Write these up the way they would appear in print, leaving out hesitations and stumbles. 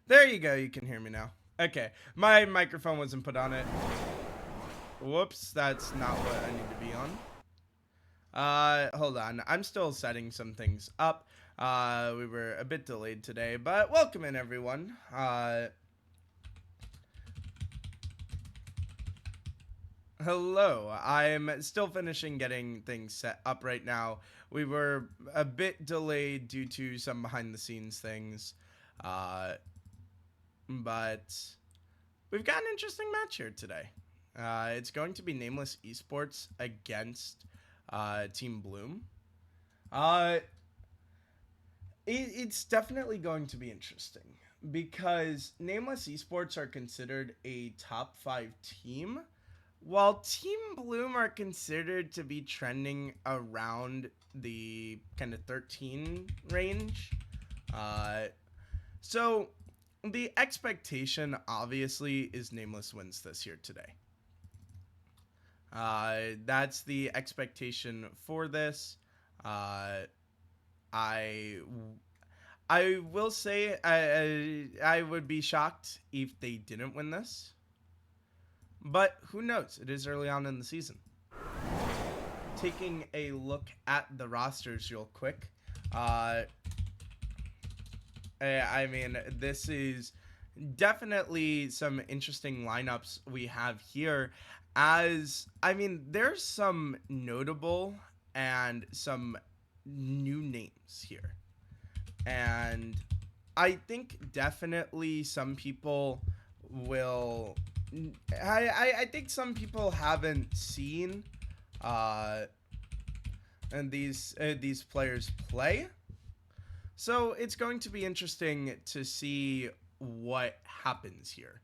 There you go. You can hear me now. Okay. My microphone wasn't put on it. Whoops. That's not what I need to be on. Hold on. I'm still setting some things up. We were a bit delayed today, but welcome in everyone. Hello. I'm still finishing getting things set up right now. We were a bit delayed due to some behind the scenes things. Uh, but we've got an interesting match here today. It's going to be Nameless Esports against Team Bloom. Uh, it's definitely going to be interesting because Nameless Esports are considered a top 5 team, while Team Bloom are considered to be trending around the kind of 13 range. Uh, so the expectation obviously is Nameless wins this here today. That's the expectation for this. I I will say I would be shocked if they didn't win this, but who knows? It is early on in the season. Taking a look at the rosters real quick. I mean, this is definitely some interesting lineups we have here. As I mean, there's some notable and some new names here. And I think definitely some people will. I think some people haven't seen uh, and these players play, so it's going to be interesting to see what happens here.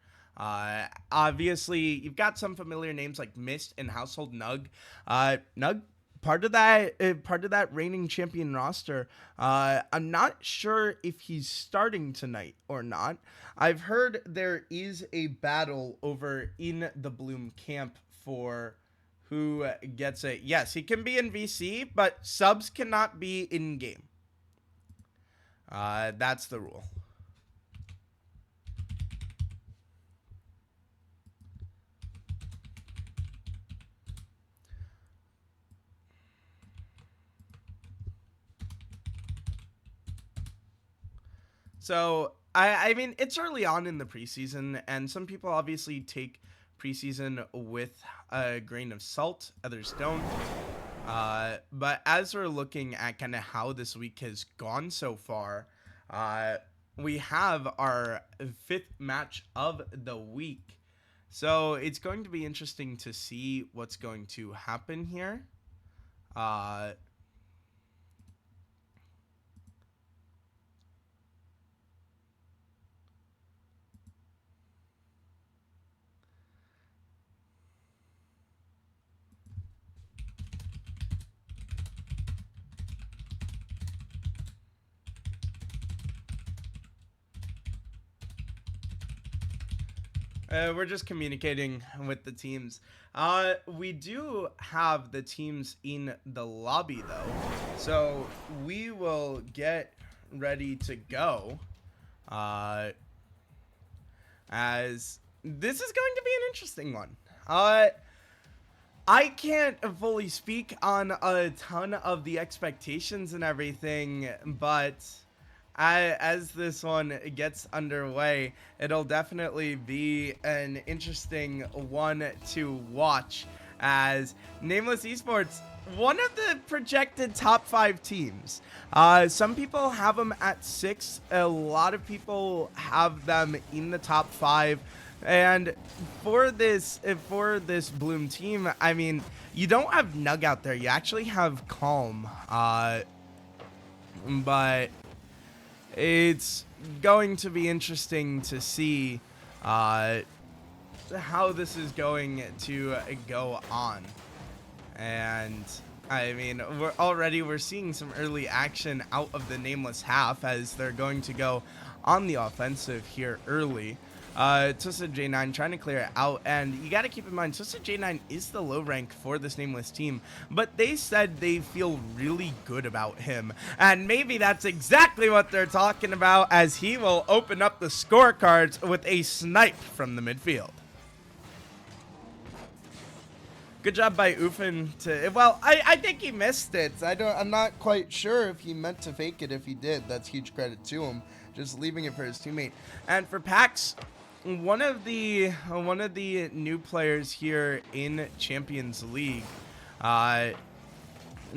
Obviously, you've got some familiar names like Mist and Household Nug. Nug, part of that reigning champion roster. I'm not sure if he's starting tonight or not. I've heard there is a battle over in the Bloom camp for who gets it. Yes, he can be in VC, but subs cannot be in game. That's the rule. So I mean, it's early on in the preseason, and some people obviously take preseason with a grain of salt, others don't. But as we're looking at kind of how this week has gone so far, we have our 5th match of the week. So it's going to be interesting to see what's going to happen here. We're just communicating with the teams. We do have the teams in the lobby though, so we will get ready to go. As this is going to be an interesting one. I can't fully speak on a ton of the expectations and everything, but as this one gets underway, it'll definitely be an interesting one to watch, as Nameless Esports, one of the projected top 5 teams. Some people have them at 6. A lot of people have them in the top 5. And for this Bloom team, I mean, you don't have Nug out there. You actually have Calm. But it's going to be interesting to see how this is going to go on. And I mean, we're seeing some early action out of the Nameless half, as they're going to go on the offensive here early. Twisted J9 trying to clear it out, and you got to keep in mind, Twisted J9 is the low rank for this Nameless team, but they said they feel really good about him, and maybe that's exactly what they're talking about, as he will open up the scorecards with a snipe from the midfield. Good job by Ufin to, well, I think he missed it. I'm not quite sure if he meant to fake it. If he did, that's huge credit to him. Just leaving it for his teammate. And for Pax, one of the new players here in Champions League,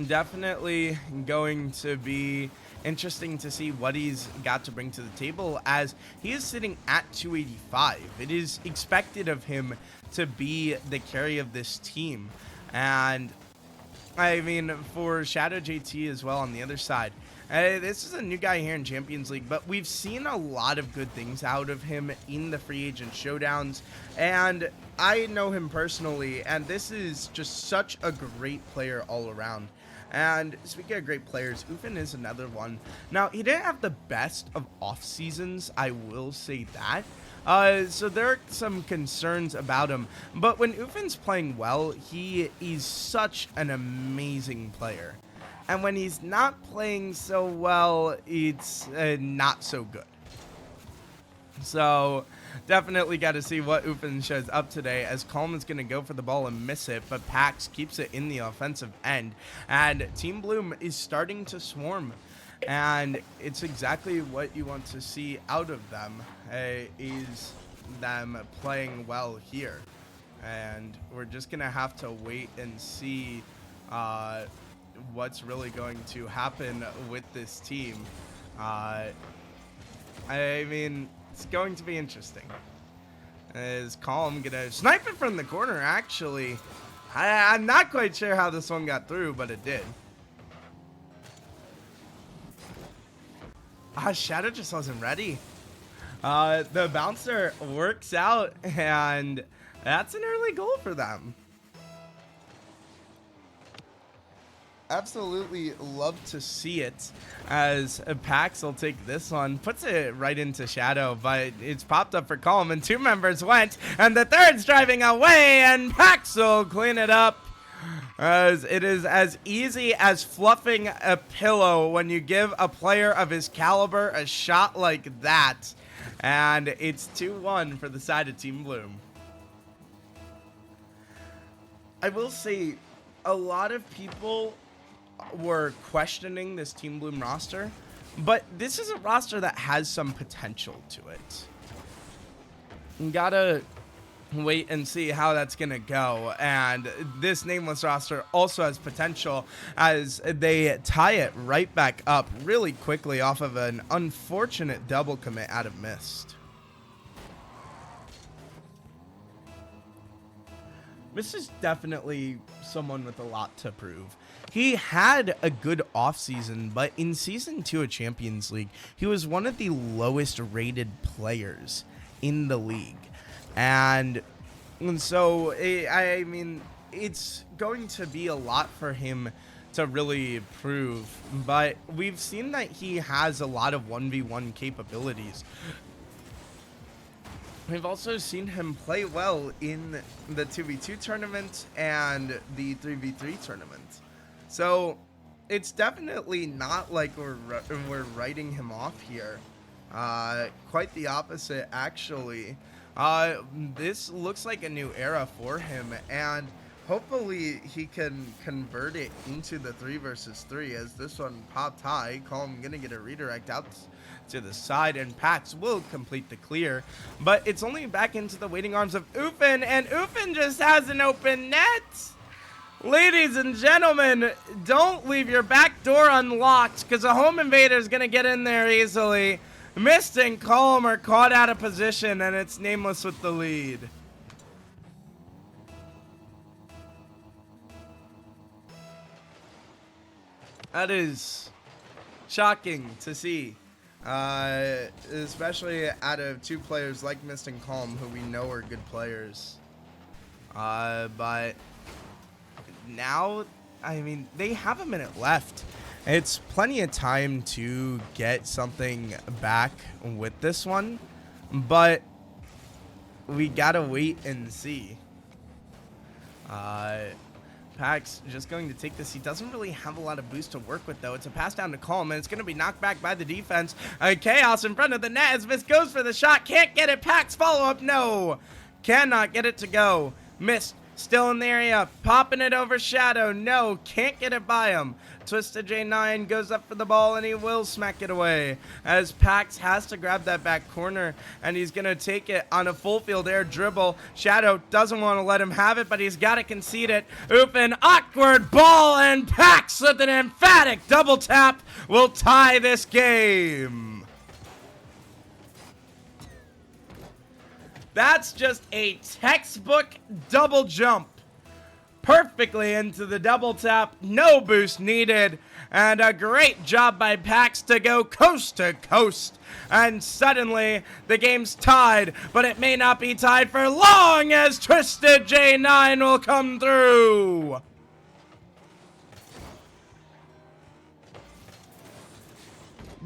definitely going to be interesting to see what he's got to bring to the table, as he is sitting at 285. It is expected of him to be the carry of this team, and I mean, for Shadow JT as well on the other side, this is a new guy here in Champions League, but we've seen a lot of good things out of him in the free agent showdowns, and I know him personally, and this is just such a great player all around. And speaking of great players, Ufin is another one. Now, he didn't have the best of off seasons, I will say that. So there are some concerns about him, but when Ufin's playing well, he is such an amazing player. And when he's not playing so well, it's not so good. So definitely got to see what Ufin shows up today, as Calm is going to go for the ball and miss it, but Pax keeps it in the offensive end, and Team Bloom is starting to swarm, and it's exactly what you want to see out of them, is them playing well here. And we're just going to have to wait and see what's really going to happen with this team. I mean, it's going to be interesting. Is Calm gonna snipe it from the corner? Actually, I'm not quite sure how this one got through, but it did. Shadow just wasn't ready. The bouncer works out, and that's an early goal for them. Absolutely love to see it, as Pax will take this one, puts it right into Shadow, but it's popped up for Calm, and two members went, and the third's driving away, and Pax will clean it up, as it is as easy as fluffing a pillow when you give a player of his caliber a shot like that, and it's 2-1 for the side of Team Bloom. I will say, a lot of people were questioning this Team Bloom roster, but this is a roster that has some potential to it. You gotta wait and see how that's gonna go, and this Nameless roster also has potential, as they tie it right back up really quickly off of an unfortunate double commit out of Mist. This is definitely someone with a lot to prove. He had a good offseason, but in Season 2 of Champions League, he was one of the lowest rated players in the league. And so, I mean, it's going to be a lot for him to really prove, but we've seen that he has a lot of 1v1 capabilities. We've also seen him play well in the 2v2 tournament and the 3v3 tournament. So it's definitely not like we're writing him off here. Quite the opposite, actually. This looks like a new era for him, and hopefully he can convert it into the 3 versus 3, as this one popped high. Calm gonna get a redirect out to the side, and Pax will complete the clear, but it's only back into the waiting arms of Ufin, and Ufin just has an open net. Ladies and gentlemen, don't leave your back door unlocked, because a home invader is going to get in there easily. Mist and Calm are caught out of position, and it's Nameless with the lead. That is shocking to see, especially out of two players like Mist and Calm, who we know are good players. But now, I mean, they have a minute left. It's plenty of time to get something back with this one, but we gotta wait and see. Pax just going to take this. He doesn't really have a lot of boost to work with, though. It's a pass down to Calm, and it's going to be knocked back by the defense. Chaos in front of the net as Miss goes for the shot. Can't get it. Pax follow-up. No. Cannot get it to go. Missed. Still in the area. Popping it over Shadow. No. Can't get it by him. Twisted J9 goes up for the ball, and he will smack it away as Pax has to grab that back corner, and he's going to take it on a full field air dribble. Shadow doesn't want to let him have it, but he's got to concede it. Oop, an awkward ball, and Pax with an emphatic double tap will tie this game. That's just a textbook double jump. Perfectly into the double tap, no boost needed, and a great job by Pax to go coast to coast. And suddenly, the game's tied, but it may not be tied for long as Twisted J9 will come through.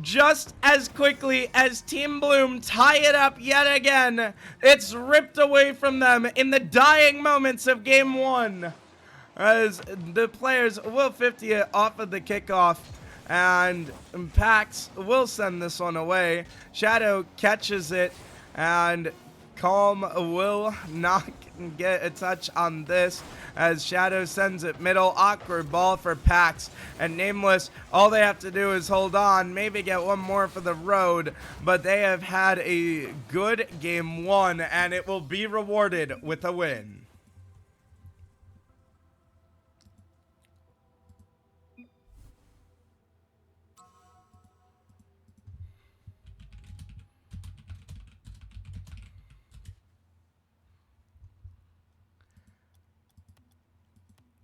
Just as quickly as Team Bloom tie it up yet again, it's ripped away from them in the dying moments of Game 1. As the players will 50 it off of the kickoff, and Pax will send this one away. Shadow catches it, and Calm will not get a touch on this as Shadow sends it middle. Awkward ball for Pax, and Nameless, all they have to do is hold on, maybe get one more for the road, but they have had a good Game 1, and it will be rewarded with a win.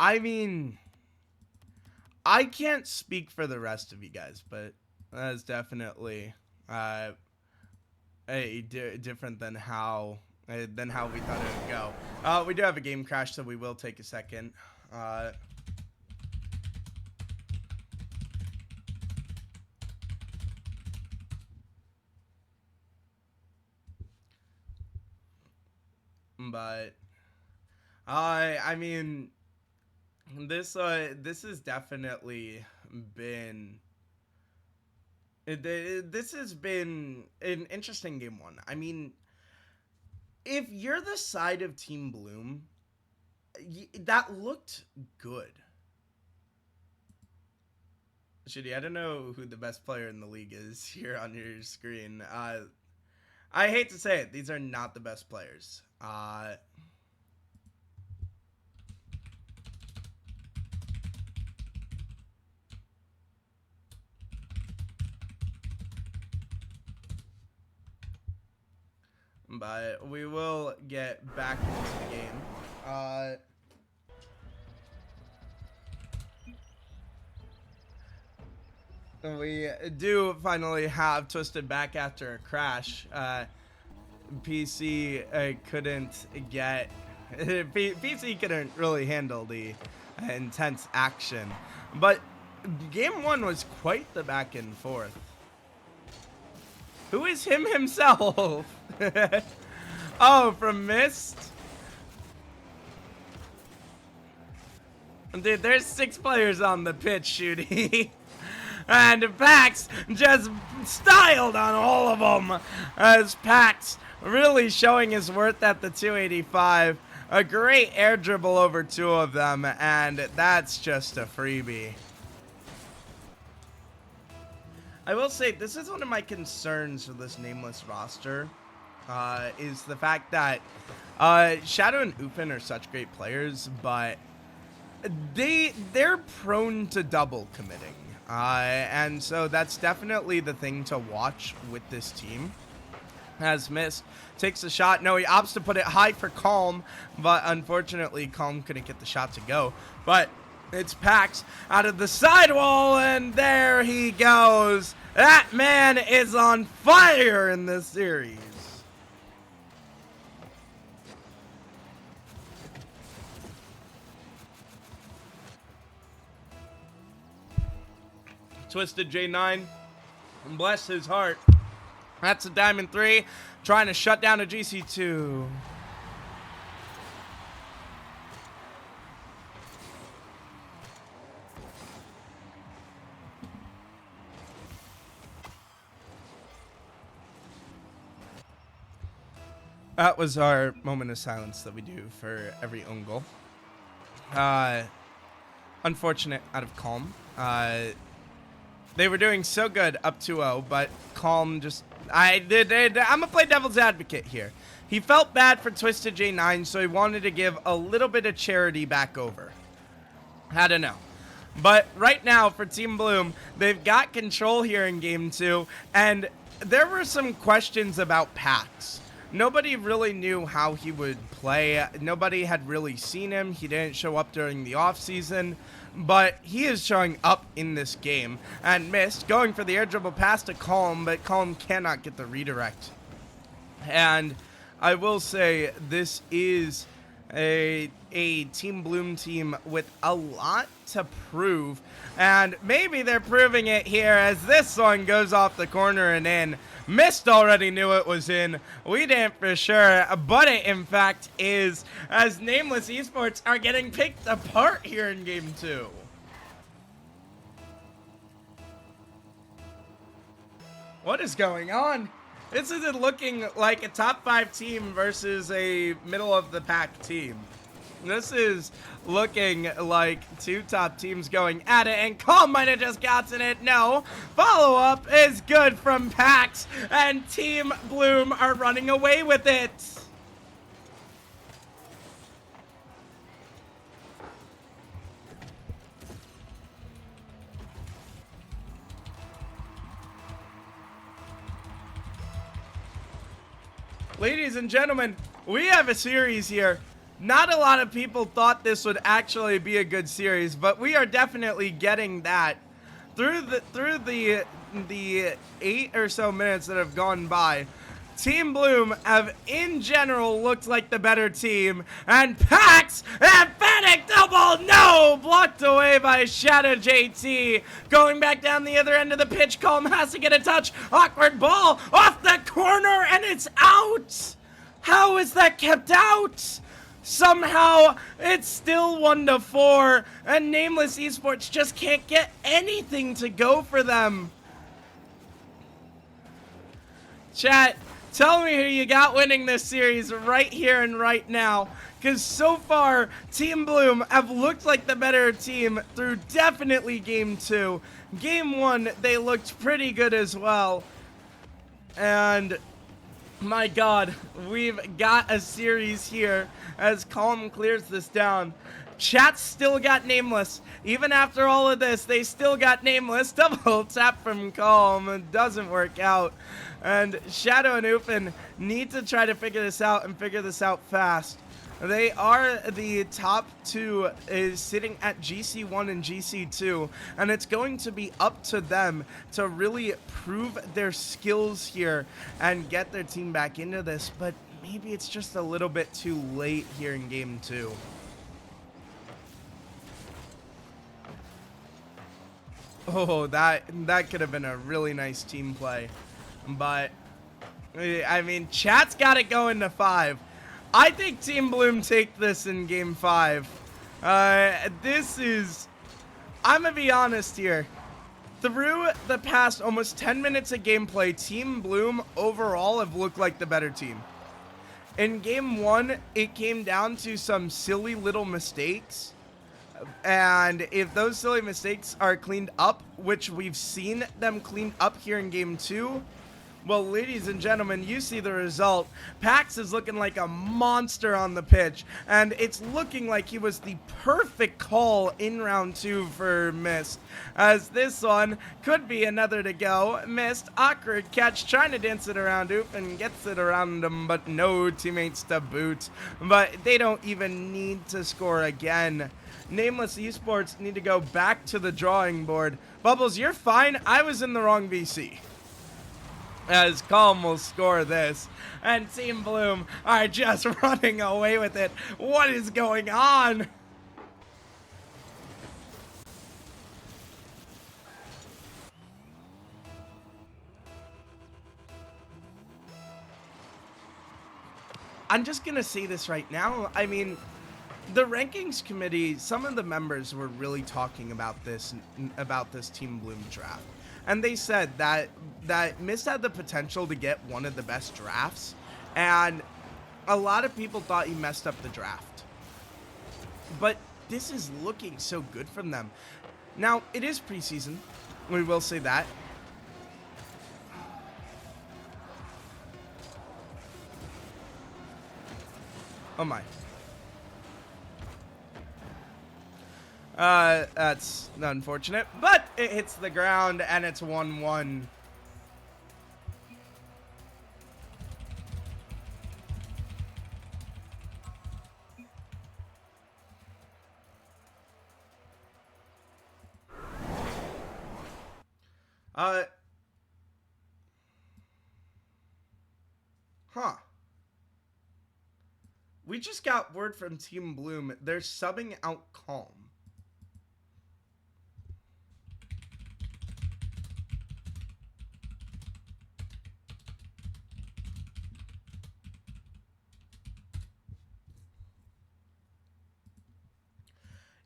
I mean, I can't speak for the rest of you guys, but that's definitely different than how we thought it would go. We do have a game crash, so we will take a second. But I mean, this has definitely been this has been an interesting Game 1. I mean, if you're the side of Team Bloom, that looked good. Shitty, I don't know who the best player in the league is here on your screen. I hate to say it, these are not the best players. But we will get back into the game. We do finally have Twisted back after a crash. PC couldn't get... PC couldn't really handle the intense action. But Game 1 was quite the back and forth. Who is him himself? Oh, from Mist? Dude, there's 6 players on the pitch shooting. And Pax just styled on all of them. As Pax really showing his worth at the 285. A great air dribble over 2 of them. And that's just a freebie. I will say, this is one of my concerns for this Nameless roster, is the fact that Shadow and Ufin are such great players, but they're prone to double committing. And so that's definitely the thing to watch with this team. As Mist takes a shot. No, he opts to put it high for Calm, but unfortunately, Calm couldn't get the shot to go. But it's Pax out of the sidewall, and there he goes. That man is on fire in this series. Twisted J9, bless his heart, That's a Diamond 3, trying to shut down a GC2. That was our moment of silence that we do for every own goal. Unfortunate out of Calm. They were doing so good up 2-0, but Calm just... I'm going to play devil's advocate here. He felt bad for Twisted J9, so he wanted to give a little bit of charity back over. I don't know. But right now, for Team Bloom, they've got control here in Game 2, and there were some questions about Pax. Nobody really knew how he would play. Nobody had really seen him. He didn't show up during the offseason, but he is showing up in this game. And missed, going for the air dribble pass to Calm, but Calm cannot get the redirect. And I will say this is a Team Bloom team with a lot to prove, and maybe they're proving it here as this one goes off the corner and in. Mist already knew it was in. We didn't for sure, but it in fact is, as Nameless Esports are getting picked apart here in Game 2. What is going on? This isn't looking like a top 5 team versus a middle of the pack team. This is looking like two top teams going at it, and Calm might have just gotten it. No, follow-up is good from Pax, and Team Bloom are running away with it. Ladies and gentlemen, we have a series here. Not a lot of people thought this would actually be a good series, but we are definitely getting that. Through the 8 or so minutes that have gone by, Team Bloom have in general looked like the better team, and Pax emphatic double, no, blocked away by Shadow JT. Going back down the other end of the pitch, Calm has to get a touch, awkward ball off the corner, and it's out. How is that kept out? Somehow, it's still 1-4, and Nameless Esports just can't get anything to go for them. Chat, tell me who you got winning this series right here and right now, because so far, Team Bloom have looked like the better team through definitely Game 2. Game 1, they looked pretty good as well, and... my god, we've got a series here as Calm clears this down. Chat's still got Nameless. Even after all of this, they still got Nameless. Double tap from Calm. It doesn't work out. And Shadow and Ufin need to try to figure this out and figure this out fast. They are the top 2 is sitting at GC1 and GC2, and it's going to be up to them to really prove their skills here and get their team back into this, but maybe it's just a little bit too late here in Game 2. Oh, that could have been a really nice team play, but I mean, chat's got it going to 5. I think Team Bloom take this in Game 5. This is... I'm going to be honest here. Through the past almost 10 minutes of gameplay, Team Bloom overall have looked like the better team. In Game 1, it came down to some silly little mistakes. And if those silly mistakes are cleaned up, which we've seen them cleaned up here in Game 2... well, ladies and gentlemen, you see the result. Pax is looking like a monster on the pitch, and it's looking like he was the perfect call in round 2 for Mist, as this one could be another to go. Mist, awkward catch, trying to dance it around Oop, and gets it around him, but no teammates to boot. But they don't even need to score again. Nameless Esports need to go back to the drawing board. Bubbles, you're fine. I was in the wrong VC. As Calm will score this, and Team Bloom are just running away with it. What is going on? I'm just gonna say this right now. I mean, the rankings committee, some of the members were really talking about this Team Bloom draft, and they said that Mist had the potential to get one of the best drafts, and a lot of people thought he messed up the draft. But this is looking so good from them. Now, it is preseason. We will say that. Oh my. That's unfortunate, but it hits the ground and it's 1-1. Huh. We just got word from Team Bloom. They're subbing out Calm.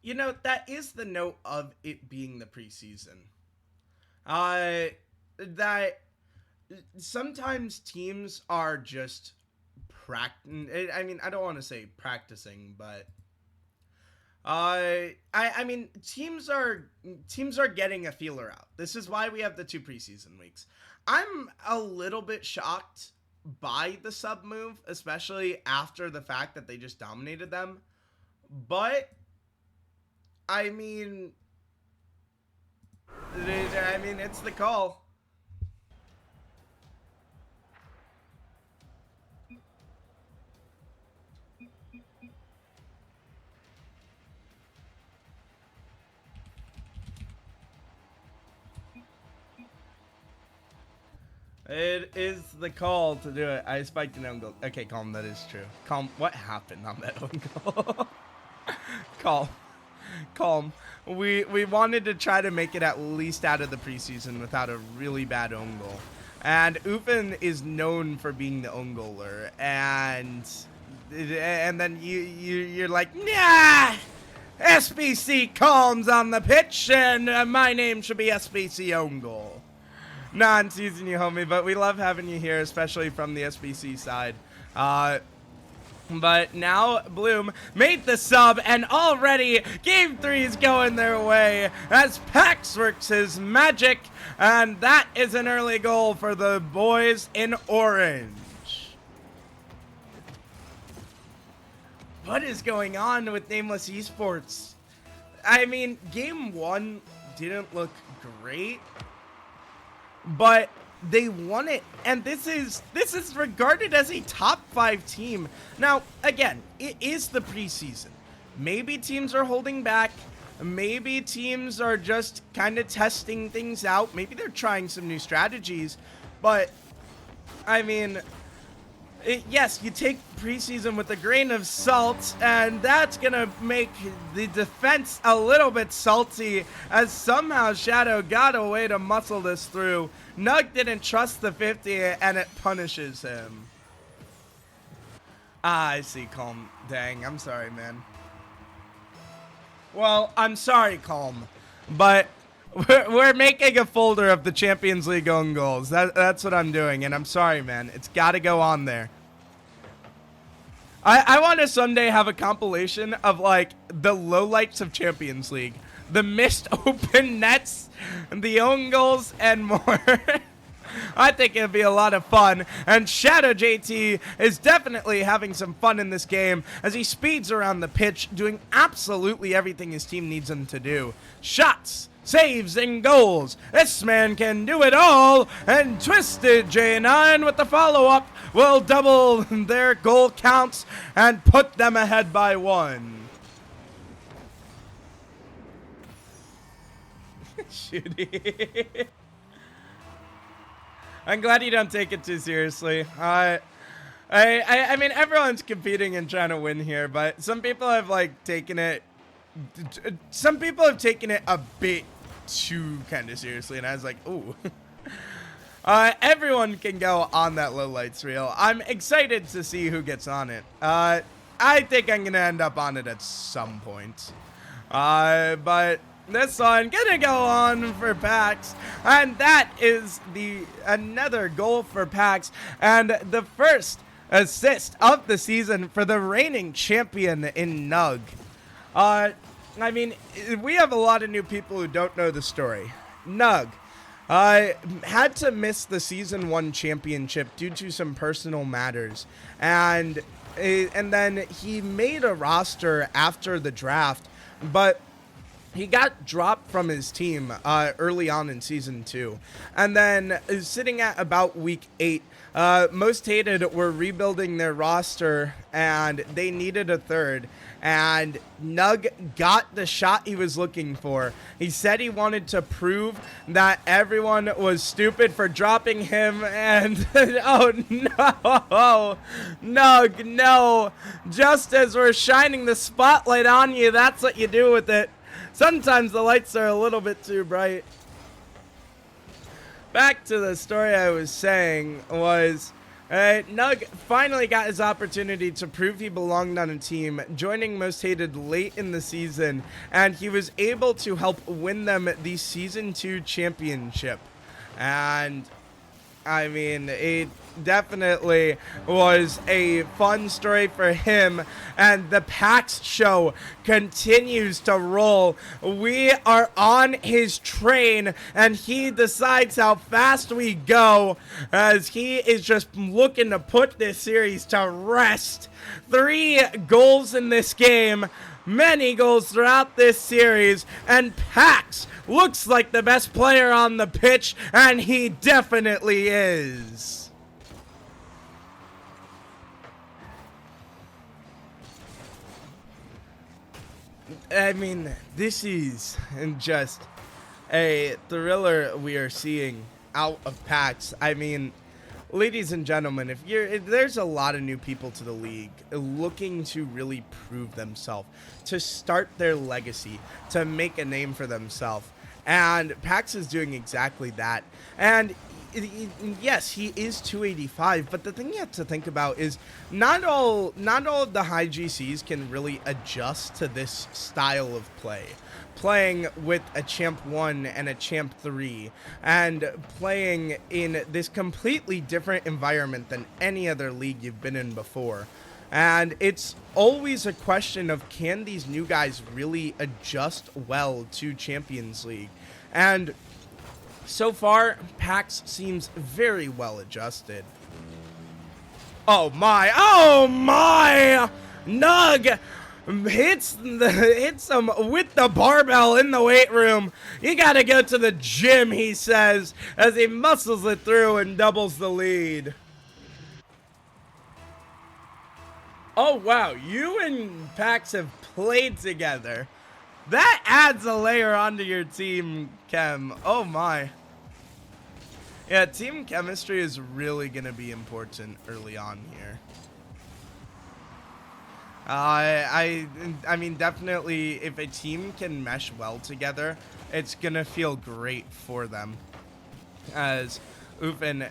You know, that is the note of it being the preseason. That sometimes teams are just I mean, I don't want to say practicing, but I mean, teams are getting a feeler out. This is why we have the 2 preseason weeks. I'm a little bit shocked by the sub move, especially after the fact that they just dominated them. But I mean, it's the call. It is the call to do it. I spiked an own goal. Okay, Calm, that is true. Calm, what happened on that own goal? Calm. We wanted to try to make it at least out of the preseason without a really bad own goal. And Ufin is known for being the own goaler. And then you're like, nah! SBC Calm's on the pitch, and my name should be SBC own goal. Nah, I'm teasing you, homie, but we love having you here, especially from the SBC side. But now Bloom made the sub, and already Game 3 is going their way as Pax works his magic, and that is an early goal for the boys in orange. What is going on with Nameless Esports? I mean, Game 1 didn't look great, but they won it, and this is regarded as a top 5 team. Now, again, it is the preseason. Maybe teams are holding back. Maybe teams are just kind of testing things out. Maybe they're trying some new strategies. But, I mean, yes, you take preseason with a grain of salt, and that's going to make the defense a little bit salty, as somehow Shadow got a way to muscle this through. Nug didn't trust the 50, and it punishes him. I see, Calm. Dang, I'm sorry, man. Well, I'm sorry, Calm, but we're making a folder of the Champions League own goals. That's what I'm doing, and I'm sorry, man. It's got to go on there. I want to someday have a compilation of, like, the lowlights of Champions League. The missed open nets, the own goals, and more. I think it'll be a lot of fun. And Shadow JT is definitely having some fun in this game as he speeds around the pitch, doing absolutely everything his team needs him to do. Shots, saves, and goals. This man can do it all. And Twisted J9 with the follow-up will double their goal counts and put them ahead by 1. Shooty. I'm glad you don't take it too seriously. I mean, everyone's competing and trying to win here, but some people have, like, taken it. Some people have taken it a bit too kind of seriously, and I was like, ooh. Everyone can go on that lowlights reel. I'm excited to see who gets on it. I think I'm gonna end up on it at some point. But this one gonna go on for Pax, and that is the another goal for Pax, and the first assist of the season for the reigning champion in Nug. I mean, we have a lot of new people who don't know the story. Nug had to miss the Season 1 championship due to some personal matters. And then he made a roster after the draft, but he got dropped from his team early on in Season 2. And then sitting at about week 8, Most Hated were rebuilding their roster, and they needed a third. And Nug got the shot he was looking for. He said he wanted to prove that everyone was stupid for dropping him, and oh no, Nug, no. Just as we're shining the spotlight on you, that's what you do with it. Sometimes the lights are a little bit too bright. Back to the story I was saying was, Nug finally got his opportunity to prove he belonged on a team, joining Most Hated late in the season, and he was able to help win them the Season 2 championship. And I mean, it definitely was a fun story for him, and the PAX show continues to roll. We are on his train, and he decides how fast we go, as he is just looking to put this series to rest. 3 goals in this game, many goals throughout this series, and Pax looks like the best player on the pitch, and he definitely is. I mean, this is just a thriller we are seeing out of Pax. I mean, ladies and gentlemen, if there's a lot of new people to the league looking to really prove themselves, to start their legacy, to make a name for themselves, and Pax is doing exactly that. And yes, he is 285, but the thing you have to think about is not all of the high GCs can really adjust to this style of play. Playing with a Champ 1 and a Champ 3, and playing in this completely different environment than any other league you've been in before. And it's always a question of, can these new guys really adjust well to Champions League? And so far, Pax seems very well adjusted. Oh my, Nug hits him with the barbell in the weight room. You gotta go to the gym, he says, as he muscles it through and doubles the lead. Oh wow, you and Pax have played together. That adds a layer onto your team chem. Oh my. Yeah, team chemistry is really going to be important early on here. I mean, definitely, if a team can mesh well together, it's going to feel great for them. As Ufin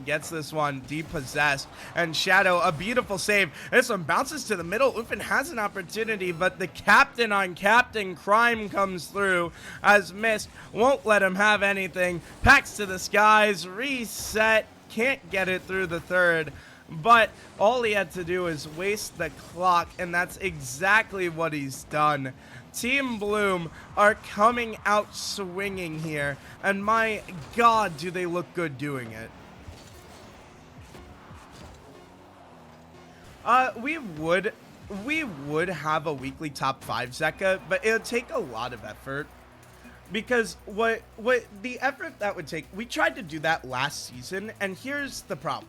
gets this one depossessed, and Shadow, a beautiful save. This one bounces to the middle. Ufin has an opportunity, but the captain on captain crime comes through, as Mist won't let him have anything. Pax to the skies, reset, can't get it through the third, but all he had to do is waste the clock, and that's exactly what he's done. Team Bloom are coming out swinging here, and my god, do they look good doing it. We would have a weekly top 5 Zeka, but it would take a lot of effort. Because what the effort that would take, we tried to do that last season, and here's the problem.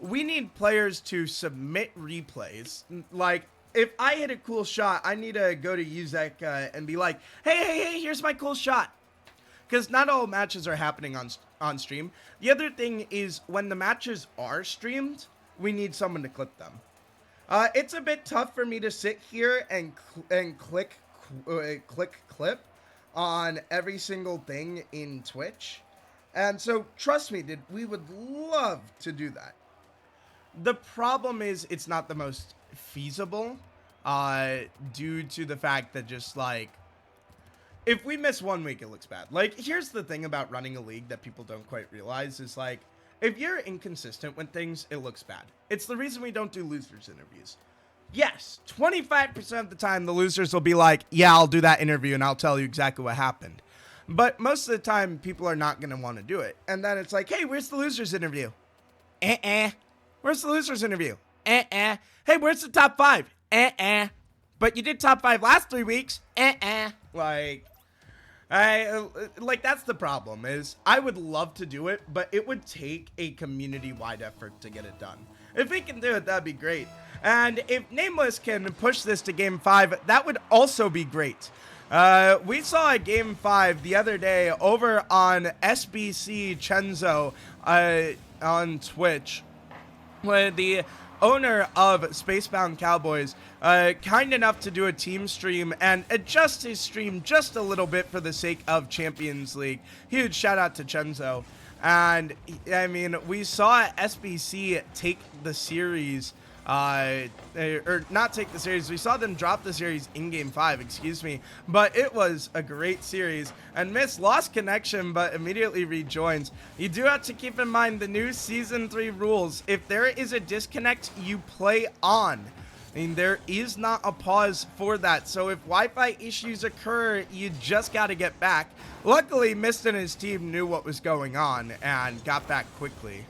We need players to submit replays. Like, if I hit a cool shot, I need to go to Uzek and be like, hey, here's my cool shot. Because not all matches are happening on stream. The other thing is, when the matches are streamed, we need someone to clip them. It's a bit tough for me to sit here and click clip on every single thing in Twitch. And so, trust me, dude, we would love to do that. The problem is it's not the most feasible, due to the fact that just like, if we miss 1 week, it looks bad. Like, here's the thing about running a league that people don't quite realize is like, if you're inconsistent with things, it looks bad. It's the reason we don't do losers interviews. Yes, 25% of the time, the losers will be like, yeah, I'll do that interview and I'll tell you exactly what happened. But most of the time, people are not going to want to do it. And then it's like, hey, where's the losers interview? Where's the losers interview? Hey, where's the top 5? But you did top 5 last 3 weeks. Like, that's the problem is I would love to do it, but it would take a community-wide effort to get it done. If we can do it, that'd be great. And if Nameless can push this to Game 5, that would also be great. We saw a Game 5 the other day over on SBC Chenzo on Twitch, where the owner of Spacebound Cowboys, kind enough to do a team stream and adjust his stream just a little bit for the sake of Champions League. Huge shout out to Chenzo. And I mean, we saw SBC take the series, or not take the series. We saw them drop the series in Game 5, excuse me. But it was a great series. And Miss lost connection, but immediately rejoins. You do have to keep in mind the new Season 3 rules. If there is a disconnect, you play on. I mean, there is not a pause for that. So if Wi-Fi issues occur, you just got to get back. Luckily, Mist and his team knew what was going on and got back quickly.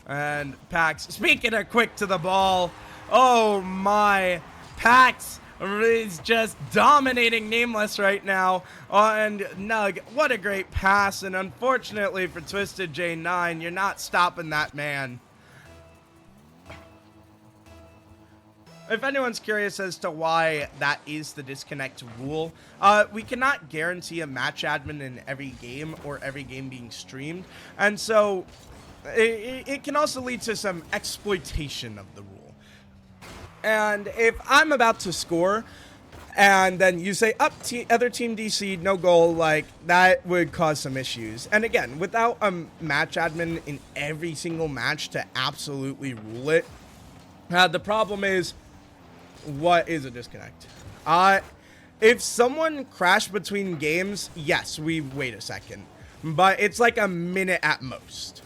And Pax, speaking of quick to the ball, oh my, Pax is just dominating Nameless right now. And Nug, what a great pass. And unfortunately for Twisted J9, you're not stopping that man. If anyone's curious as to why that is the disconnect rule, we cannot guarantee a match admin in every game or every game being streamed. And so it can also lead to some exploitation of the rule. And if I'm about to score and then you say up other team DC, no goal, like that would cause some issues. And again, without a match admin in every single match to absolutely rule it, the problem is, what is a disconnect? If someone crashed between games, yes, we wait a second, but it's like a minute at most.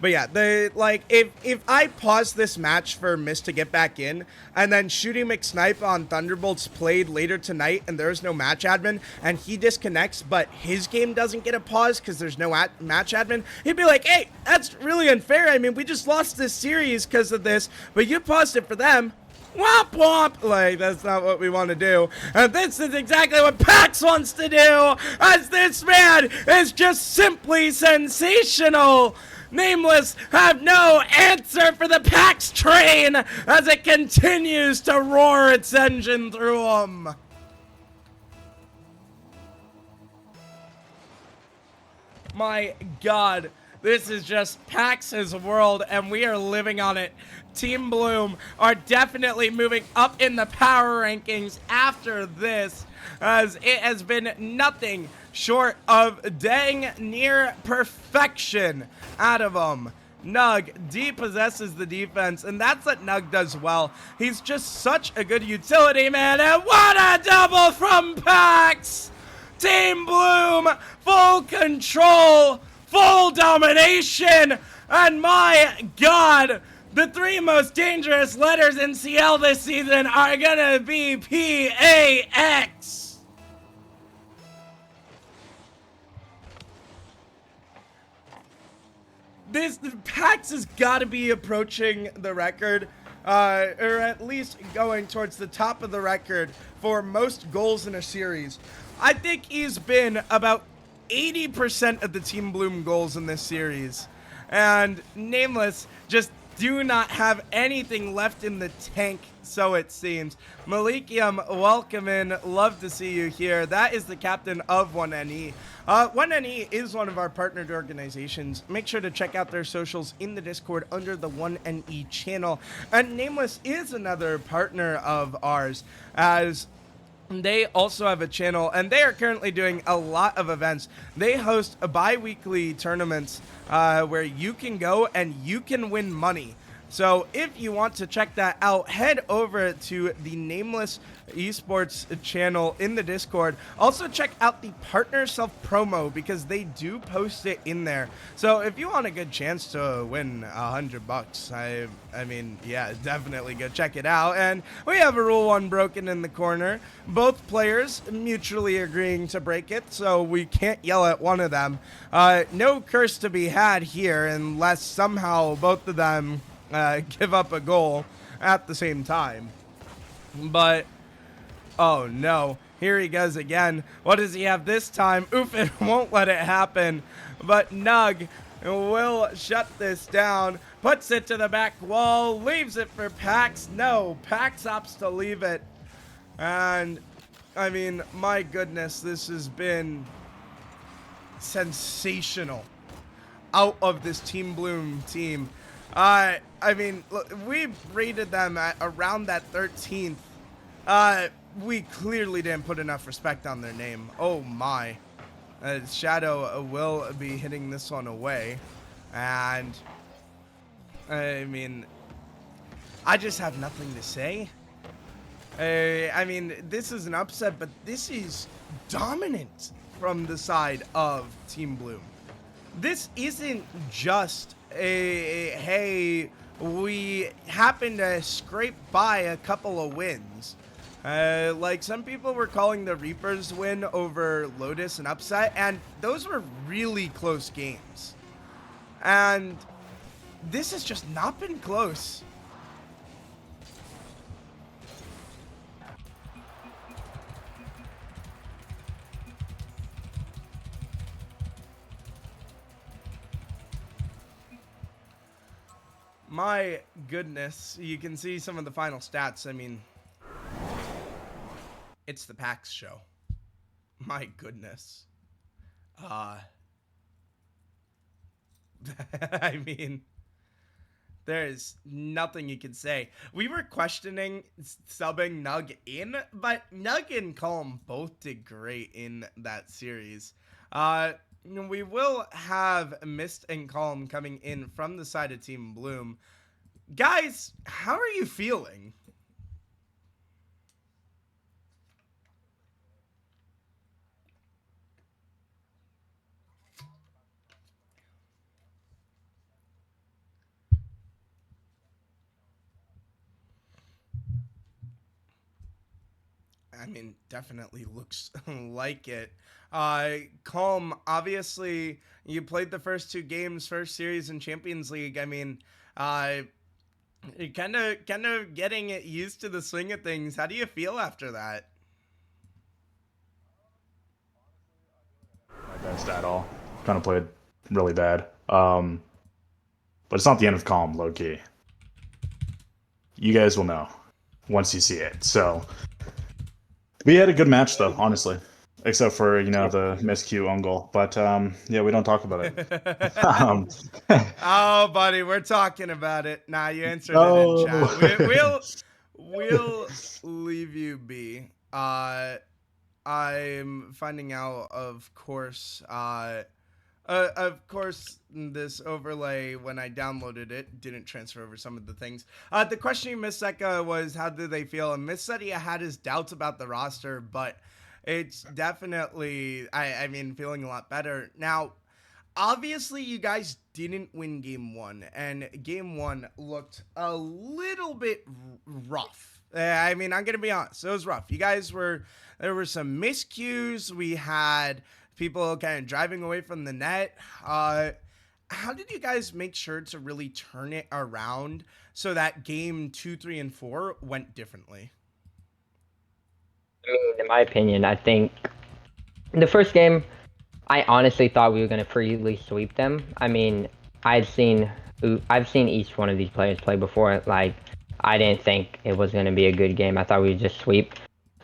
But yeah, if I pause this match for Mist to get back in, and then Shooty McSnipe on Thunderbolts played later tonight, and there's no match admin, and he disconnects, but his game doesn't get a pause because there's no match admin, he'd be like, hey, that's really unfair. I mean, we just lost this series because of this, but you paused it for them. Womp womp! Like, that's not what we want to do. And this is exactly what Pax wants to do, as this man is just simply sensational. Nameless have no answer for the Pax train as it continues to roar its engine through them. My God, this is just Pax's world and we are living on it. Team Bloom are definitely moving up in the power rankings after this, as it has been nothing short of dang near perfection out of them. Nug depossesses the defense, and that's what Nug does well. He's just such a good utility man, and what a double from Pax! Team Bloom, full control, full domination, and my God, the 3 most dangerous letters in CL this season are gonna be PAX. This Pax has got to be approaching the record, or at least going towards the top of the record for most goals in a series. I think he's been about 80% of the Team Bloom goals in this series. And Nameless just do not have anything left in the tank, so it seems. Malikium, welcome in. Love to see you here. That is the captain of 1NE. 1NE is one of our partnered organizations. Make sure to check out their socials in the Discord under the 1NE channel. And Nameless is another partner of ours, as They also have a channel, and they are currently doing a lot of events. They host a bi-weekly tournaments where you can go and you can win money. So if you want to check that out, head over to the Nameless Esports channel in the Discord. Also check out the partner self promo because they do post it in there. So if you want a good chance to win $100, I mean, yeah, definitely go check it out. And we have a rule one broken in the corner. Both players mutually agreeing to break it, so we can't yell at one of them. No curse to be had here unless somehow both of them give up a goal at the same time. But, oh no, here he goes again. What does he have this time? Oof, it won't let it happen. But Nug will shut this down, puts it to the back wall, leaves it for Pax. No, Pax opts to leave it. And, I mean, my goodness, this has been sensational out of this Team Bloom team. I mean, look, we rated them at around that 13th. We clearly didn't put enough respect on their name. Oh my. Shadow will be hitting this one away. And, I mean, I just have nothing to say. I mean, this is an upset, but this is dominant from the side of Team Bloom. This isn't just hey, we happen to scrape by a couple of wins. Like some people were calling the Reapers win over Lotus an upset, and those were really close games. And this has just not been close. My goodness, you can see some of the final stats. I mean, it's the PAX show. My goodness. I mean, there's nothing you can say. We were questioning subbing Nug in, but Nug and Calm both did great in that series. We will have Mist and Calm coming in from the side of Team Bloom. Guys, how are you feeling? I mean, definitely looks like it. Calm, obviously, you played the first two games, first series in Champions League. I mean, kind of getting used to the swing of things. How do you feel after that? My best at all. Kind of played really bad. But it's not the end of Calm, low key. You guys will know once you see it. So we had a good match though, honestly. Except for, the miscue own goal. But yeah, we don't talk about it. Oh, buddy, we're talking about it. Nah, you answered it in Oh. chat. We'll leave you be. I'm finding out, of course, this overlay, when I downloaded it, didn't transfer over some of the things. The question you missed, Seka, was how did they feel? And Miss said he had his doubts about the roster, but it's definitely, I mean, feeling a lot better. Now, obviously, you guys didn't win game one, and game one looked a little bit rough. I mean, I'm going to be honest. It was rough. There were some miscues. We had people kind of driving away from the net. How did you guys make sure to really turn it around so that game 2, 3, and 4 went differently? I mean, in my opinion, I think the first game, I honestly thought we were going to freely sweep them. I mean, I've seen each one of these players play before. Like, I didn't think it was going to be a good game. I thought we would just sweep.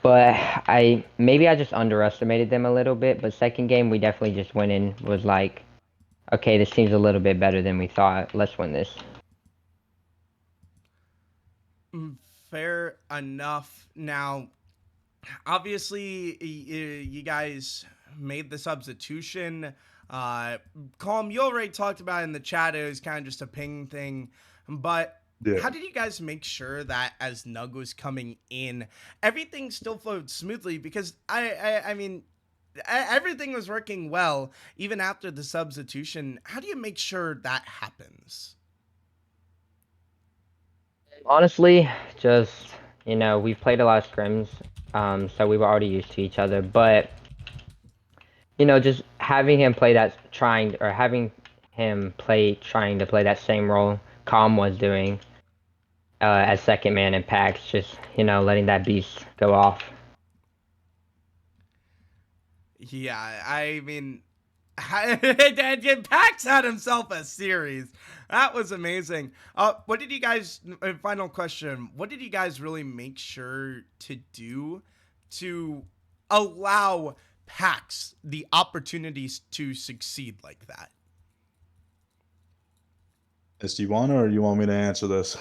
But maybe I just underestimated them a little bit. But second game, we definitely just went in, was like, okay, this team's a little bit better than we thought. Let's win this. Fair enough. Now, obviously you guys made the substitution. Calm, you already talked about it in the chat. It was kind of just a ping thing, but Yeah. how did you guys make sure that as Nug was coming in, everything still flowed smoothly? Because I mean, everything was working well even after the substitution. How do you make sure that happens? Honestly, just we've played a lot of scrims, so we were already used to each other. But just having him play that trying or having him play trying to play that same role Calm was doing as second man in packs, just letting that beast go off. Yeah, I mean, Pax had himself a series. That was amazing. What did you guys? Final question. What did you guys really make sure to do to allow Pax the opportunities to succeed like that? Do you want or you want me to answer this?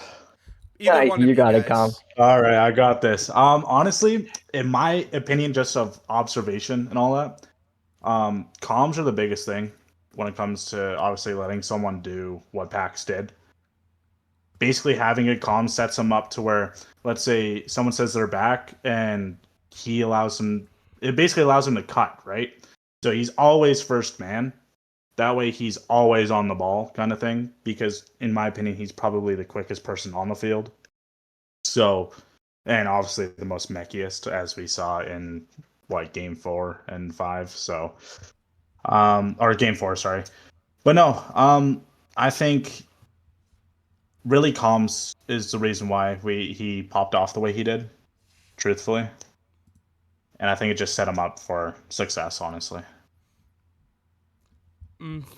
Either Yeah, one of you you got it, Calm. guys. All right, I got this. Honestly, in my opinion, just of observation and all that, comms are the biggest thing when it comes to obviously letting someone do what Pax did. Basically, having a comm sets them up to where, let's say, someone says they're back, and he allows them. It basically allows him to cut, right? So he's always first man. That way, he's always on the ball, kind of thing. Because, in my opinion, he's probably the quickest person on the field. So, and obviously the most mechiest, as we saw in like game 4 and 5. So, or game 4, sorry. But no, I think really comms is the reason why he popped off the way he did, truthfully. And I think it just set him up for success, honestly.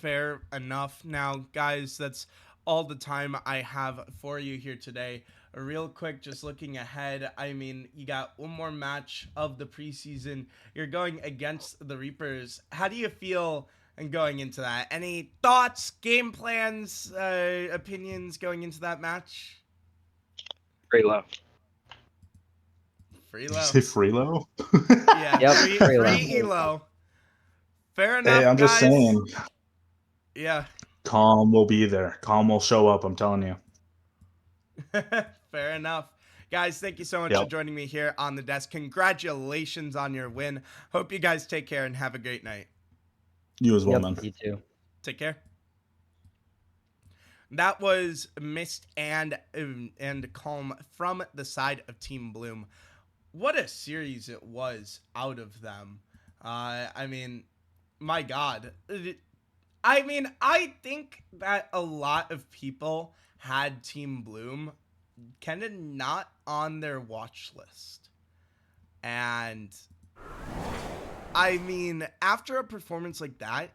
Fair enough. Now, guys, that's all the time I have for you here today. Real quick, just looking ahead, I mean, you got one more match of the preseason. You're going against the Reapers. How do you feel going into that? Any thoughts, game plans, opinions going into that match? Pretty low. Free Did you low. say Freelo? Yeah, Yep, free pretty low. free elo. Fair Hey, enough, I'm just guys. saying, Yeah. calm will be there. Calm will show up, I'm telling you. Fair enough. Guys, thank you so much for Yep. joining me here on the desk. Congratulations on your win. Hope you guys take care and have a great night. You as well, Yep, man. you too. Take care. That was Mist and Calm from the side of Team Bloom. What a series it was out of them. I mean, my God. I mean, I think that a lot of people had Team Bloom kind of not on their watch list. And I mean, after a performance like that,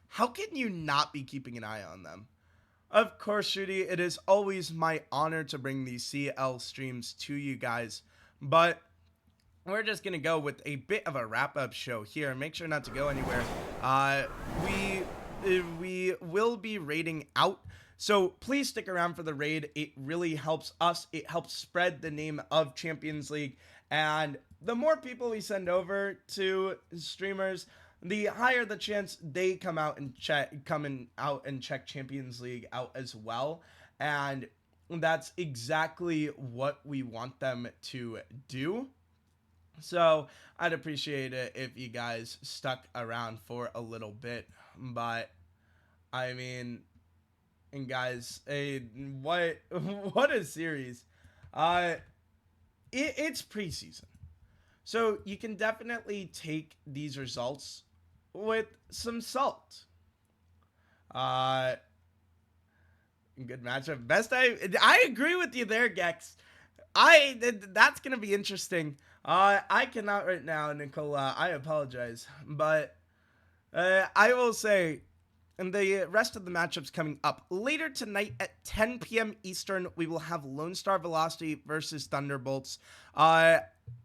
how can you not be keeping an eye on them? Of course, Shooty, it is always my honor to bring these CL streams to you guys, but we're just going to go with a bit of a wrap-up show here. Make sure not to go anywhere. We will be raiding out, so please stick around for the raid. It really helps us. It helps spread the name of Champions League, and the more people we send over to streamers, the higher the chance they come out and check Champions League out as well. And that's exactly what we want them to do. So I'd appreciate it if you guys stuck around for a little bit. But I mean, and guys, what a series. It's preseason. So you can definitely take these results with some salt. Good matchup. I agree with you there, Gex. That's gonna be interesting. I cannot right now, Nicola. I apologize, but I will say, and the rest of the matchups coming up later tonight at 10 p.m. Eastern, we will have Lone Star Velocity versus Thunderbolts.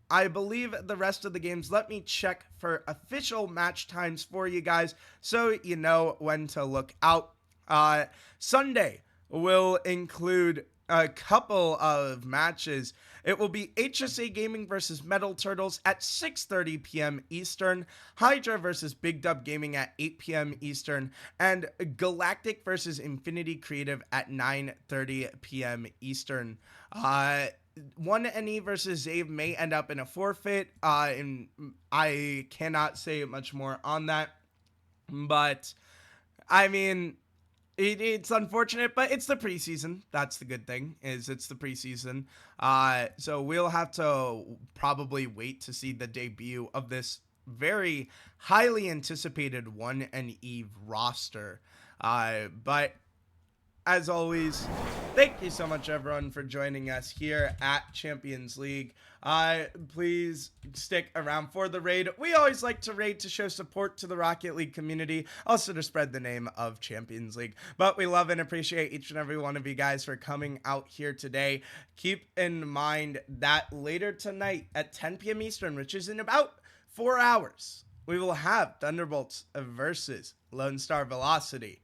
I believe the rest of the games, let me check for official match times for you guys so you know when to look out. Sunday will include a couple of matches. It will be HSA Gaming versus Metal Turtles at 6:30 p.m. Eastern, Hydra versus Big Dub Gaming at 8 p.m. Eastern, and Galactic versus Infinity Creative at 9:30 p.m. Eastern. 1NE versus Zave may end up in a forfeit, and I cannot say much more on that. But, I mean, it's unfortunate, but it's the preseason. That's the good thing, is it's the preseason. So we'll have to probably wait to see the debut of this very highly anticipated 1NE roster. But as always, thank you so much, everyone, for joining us here at Champions League. Please stick around for the raid. We always like to raid to show support to the Rocket League community, also to spread the name of Champions League. But we love and appreciate each and every one of you guys for coming out here today. Keep in mind that later tonight at 10 p.m. Eastern, which is in about 4 hours, we will have Thunderbolts versus Lone Star Velocity.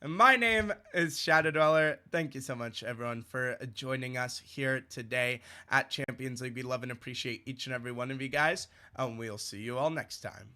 My name is Shadow Dweller. Thank you so much, everyone, for joining us here today at Champions League. We love and appreciate each and every one of you guys, and we'll see you all next time.